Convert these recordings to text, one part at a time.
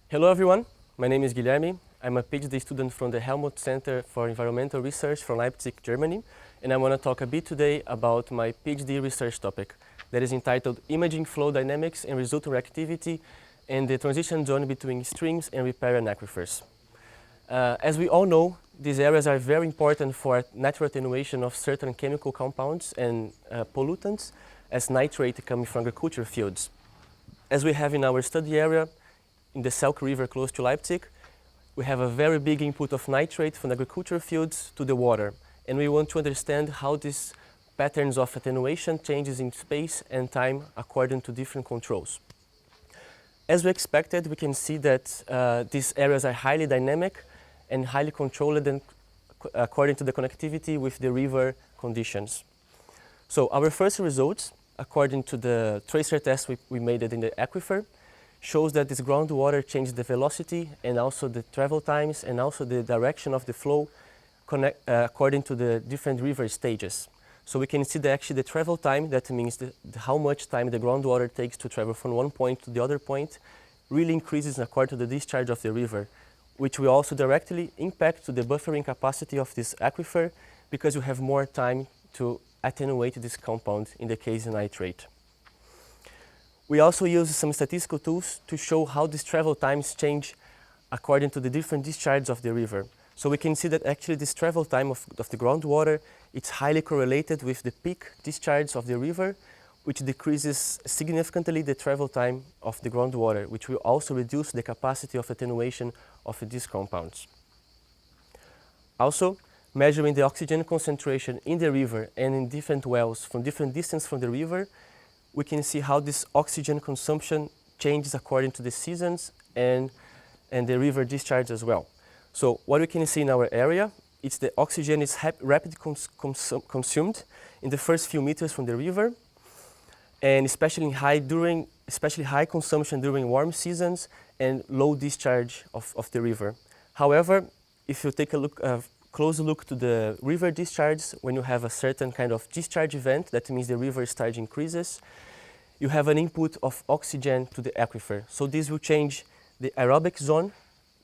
Hello everyone, my name is Guilherme. I'm a PhD student from the Helmut Center for Environmental Research from Leipzig, Germany, and I want to talk a bit today about my PhD research topic that is entitled Imaging Flow Dynamics and Resultant Reactivity and the Transition Zone between Streams and Riparian Aquifers. As we all know, these areas are very important for natural attenuation of certain chemical compounds and pollutants as nitrate coming from agriculture fields. As we have in our study area, in the Selk River close to Leipzig, we have a very big input of nitrate from the agriculture fields to the water. And we want to understand how these patterns of attenuation changes in space and time according to different controls. As we expected, we can see that these areas are highly dynamic and highly controlled and according to the connectivity with the river conditions. So our first results, according to the tracer test we made it in the aquifer, shows that this groundwater changes the velocity and also the travel times and also the direction of the flow according to the different river stages. So we can see that actually the travel time, that means how much time the groundwater takes to travel from one point to the other point, really increases according to the discharge of the river, which will also directly impact to the buffering capacity of this aquifer because you have more time to attenuate this compound, in the case of nitrate. We also use some statistical tools to show how these travel times change according to the different discharges of the river. So we can see that actually this travel time of the groundwater, it's highly correlated with the peak discharge of the river, which decreases significantly the travel time of the groundwater, which will also reduce the capacity of attenuation of these compounds. Also, measuring the oxygen concentration in the river and in different wells from different distance from the river, we can see how this oxygen consumption changes according to the seasons and the river discharge as well. So what we can see in our area, it's the oxygen is rapidly consumed in the first few meters from the river, and especially high consumption during warm seasons and low discharge of the river. However, if you take a close look to the river discharge, when you have a certain kind of discharge event, that means the river discharge increases, you have an input of oxygen to the aquifer. So this will change the aerobic zone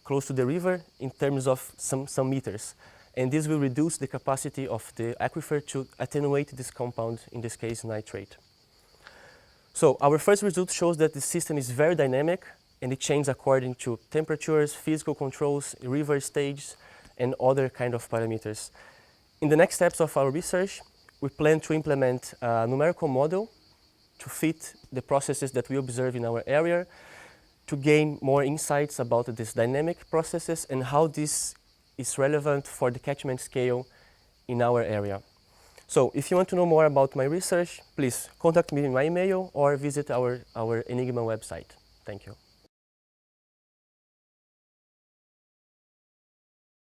close to the river in terms of some meters. And this will reduce the capacity of the aquifer to attenuate this compound, in this case nitrate. So our first result shows that the system is very dynamic and it changes according to temperatures, physical controls, river stages, and other kind of parameters. In the next steps of our research, we plan to implement a numerical model to fit the processes that we observe in our area, to gain more insights about these dynamic processes and how this is relevant for the catchment scale in our area. So if you want to know more about my research, please contact me in my email or visit our Enigma website. Thank you.